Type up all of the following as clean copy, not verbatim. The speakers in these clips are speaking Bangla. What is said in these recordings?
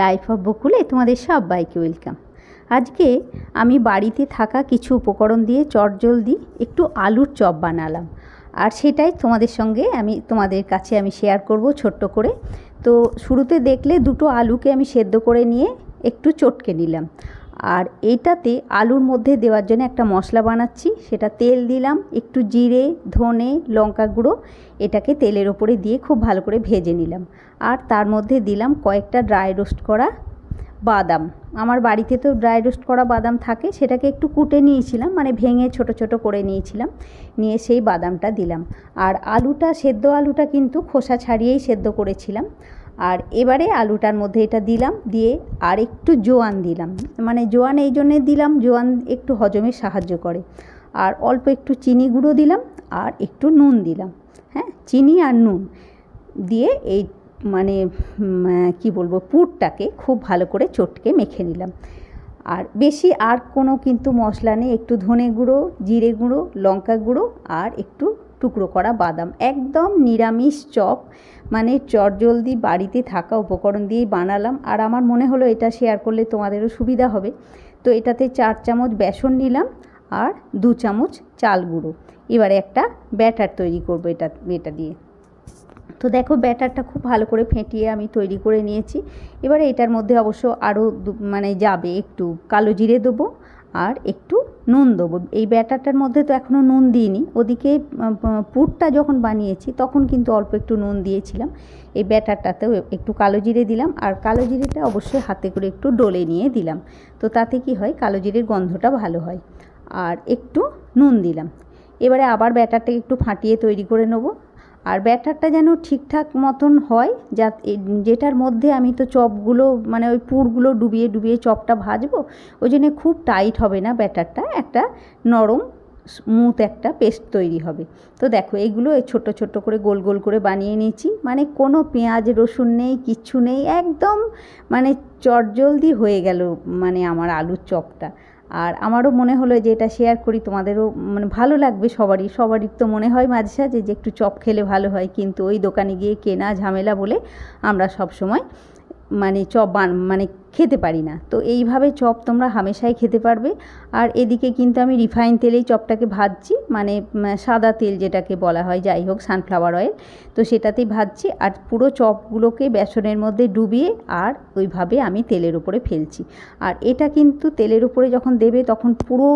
লাইফ অফ বকুলে তোমাদের সবাইকে ওয়েলকাম। আজকে আমি বাড়িতে থাকা কিছু উপকরণ দিয়ে চটজলদি একটু আলুর চপ বানালাম, আর সেটাই তোমাদের কাছে আমি শেয়ার করব ছোট্ট করে। তো শুরুতে দেখলে দুটো আলুকে আমি সেদ্ধ করে নিয়ে একটু চটকে নিলাম, আর এইটাতে আলুর মধ্যে দেওয়ার জন্য একটা মশলা বানাচ্ছি। সেটা তেল দিলাম, একটু জিরে, ধনে, লঙ্কা গুঁড়ো, এটাকে তেলের ওপরে দিয়ে খুব ভালো করে ভেজে নিলাম। আর তার মধ্যে দিলাম কয়েকটা ড্রাই রোস্ট করা বাদাম। আমার বাড়িতে তো ড্রাই রোস্ট করা বাদাম থাকে, সেটাকে একটু কুটে নিয়েছিলাম, মানে ভেঙে ছোট ছোট করে নিয়েছিলাম, নিয়ে সেই বাদামটা দিলাম। আর সেদ্ধ আলুটা কিন্তু খোসা ছাড়িয়েই সেদ্ধ করেছিলাম। আর এবারে আলুটার মধ্যে এটা দিলাম, দিয়ে আর একটু জোয়ান দিলাম। মানে জোয়ান এই জন্যে দিলাম, জোয়ান একটু হজমে সাহায্য করে। আর অল্প একটু চিনি গুঁড়ো দিলাম, আর একটু নুন দিলাম। হ্যাঁ, চিনি আর নুন দিয়ে এই কি বলবো, পুরটাকে খুব ভালো করে চটকে মেখে নিলাম। আর বেশি আর কোনো কিন্তু মশলা নেই, একটু ধনে গুঁড়ো, জিরে গুঁড়ো, লঙ্কা গুঁড়ো, আর একটু টুকরো করা বাদাম। একদম নিরামিষ চপ, মানে চটজলদি বাড়িতে থাকা উপকরণ দিয়েই বানালাম। আর আমার মনে হলো এটা শেয়ার করলে তোমাদেরও সুবিধা হবে। তো এটাতে 4 চামচ বেসন নিলাম, আর 2 চামচ চাল গুঁড়ো। এবারে একটা ব্যাটার তৈরি করবো এটা দিয়ে। তো দেখো, ব্যাটারটা খুব ভালো করে ফেটিয়ে আমি তৈরি করে নিয়েছি। এবারে এটার মধ্যে অবশ্য আরও যাবে, একটু কালো জিরে দেবো, আর একটু নুন দেবো। এই ব্যাটারটার মধ্যে তো এখনও নুন দিইনি, ওদিকে পুরটা যখন বানিয়েছি তখন কিন্তু অল্প একটু নুন দিয়েছিলাম। এই ব্যাটারটাতেও একটু কালো জিরে দিলাম, আর কালো জিরেটা অবশ্যই হাতে করে একটু ডলে নিয়ে দিলাম। তো তাতে কি হয়, কালো জিরের গন্ধটা ভালো হয়। আর একটু নুন দিলাম। এবারে আবার ব্যাটারটাকে একটু ফাটিয়ে তৈরি করে নেবো। আর ব্যাটারটা যেন ঠিকঠাক মতন হয়, যেটার মধ্যে আমি তো চপগুলো ওই পুরগুলো ডুবিয়ে ডুবিয়ে চপটা ভাজবো, ওই জন্যে খুব টাইট হবে না ব্যাটারটা, একটা নরম স্মুথ একটা পেস্ট তৈরি হবে। তো দেখো, এইগুলো ছোট ছোট করে গোল গোল করে বানিয়ে নিয়েছি, কোনো পেঁয়াজ রসুন নেই, কিচ্ছু নেই, একদম চটজলদি হয়ে গেল আমার আলুর চপটা। আর আমারও মনে হলো যে এটা শেয়ার করি, তোমাদেরও ভালো লাগবে। সবারই তো মনে হয় মাঝে সাঝে যে একটু চপ খেলে ভালো হয়, কিন্তু ওই দোকানে গিয়ে কেনা ঝামেলা বলে আমরা সব সময় চপ খেতে পারি না। তো এইভাবে চপ তোমরা হামেশাই খেতে পারবে। আর এদিকে কিন্তু আমি রিফাইন তেলেই চপটাকে ভাজছি, সাদা তেল যেটাকে বলা হয়, যাই হোক, সানফ্লাওয়ার অয়েল, তো সেটাতেই ভাজছি। আর পুরো চপগুলোকে বেসনের মধ্যে ডুবিয়ে আর ওইভাবে আমি তেলের উপরে ফেলছি। আর এটা কিন্তু তেলের উপরে যখন দেবে তখন পুরো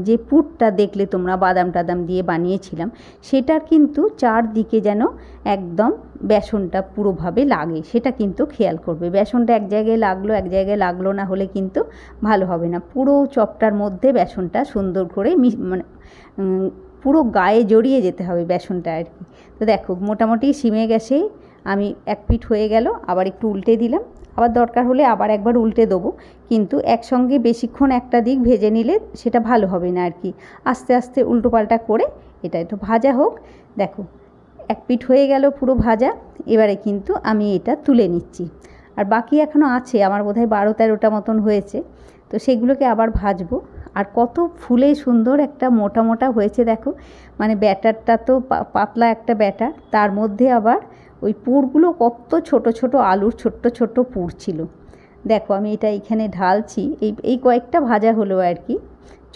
যে পুরটা দেখলে তোমরা বাদাম টাদাম দিয়ে বানিয়েছিলাম, সেটার কিন্তু চারদিকে যেন একদম বেসনটা পুরোভাবে লাগে, সেটা কিন্তু খেয়াল করবে। বেসনটা এক জায়গায় লাগলো না হলে কিন্তু ভালো হবে না। পুরো চপটার মধ্যে বেসনটা সুন্দর করে পুরো গায়ে জড়িয়ে যেতে হবে বেসনটা আর কি। তো দেখো, মোটামুটি সিমে গ্যাসে আমি এক পিঠ হয়ে গেল, আবার একটু উল্টে দিলাম, আবার দরকার হলে আবার একবার উল্টে দেবো। কিন্তু একসঙ্গে বেশিক্ষণ একটা দিক ভেজে নিলে সেটা ভালো হবে না আর কি। আস্তে আস্তে উল্টো পাল্টা করে এটা একটু ভাজা হোক। দেখো, এক পিঠ হয়ে গেল পুরো ভাজা। এবারে কিন্তু আমি এটা তুলে নিচ্ছি, আর বাকি এখনও আছে, আমার বোধহয় 12-13টা মতন হয়েছে। তো সেগুলোকে আবার ভাজবো। আর কত ফুলে সুন্দর একটা মোটা মোটা হয়েছে দেখো, ব্যাটারটা তো পাতলা একটা ব্যাটার, তার মধ্যে আবার ওই পুরগুলো কত ছোট ছোট আলুর ছোট্ট ছোট্ট পুর ছিল। দেখো, আমি এটা এখানে ঢালছি। এই কয়েকটা ভাজা হলো আর কি,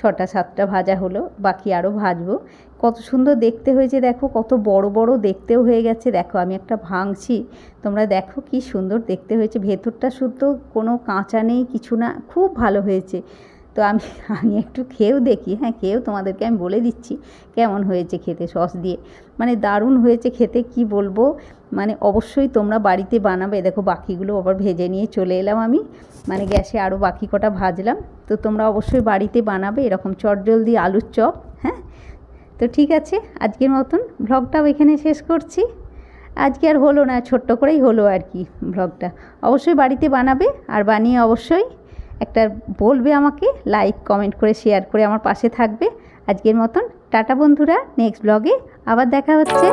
6-7টা ভাজা হলো, বাকি আরও ভাজবো। কত সুন্দর দেখতে হয়েছে দেখো, কত বড় বড় দেখতেও হয়ে গেছে। দেখো, আমি একটা ভাঙছি, তোমরা দেখো কি সুন্দর দেখতে হয়েছে। ভেতরটা শুদ্ধ, কোনো কাঁচা নেই, কিছু না, খুব ভালো হয়েছে। তো আমি একটু খেয়েও দেখি, হ্যাঁ, খেয়েও তোমাদেরকে আমি বলে দিচ্ছি কেমন হয়েছে খেতে, সস দিয়ে দারুণ হয়েছে খেতে, কি বলবো। অবশ্যই তোমরা বাড়িতে বানাবে। দেখো, বাকিগুলো আবার ভেজে নিয়ে চলে এলাম আমি, গ্যাসে আরও বাকি কটা ভাজলাম। তো তোমরা অবশ্যই বাড়িতে বানাবে এরকম চটজলদি আলুর চপ। হ্যাঁ, তো ঠিক আছে, আজকের মতন ভ্লগটাও এখানে শেষ করছি। আজকে আর হলো না, ছোট্ট করেই হলো আর কি ভ্লগটা। অবশ্যই বাড়িতে বানাবে, আর বানিয়ে অবশ্যই একটা বলবে আমাকে, লাইক কমেন্ট করে শেয়ার করে আমার পাশে থাকবে। আজকের মতন টাটা বন্ধুরা, নেক্সট ব্লগে আবার দেখা হচ্ছে।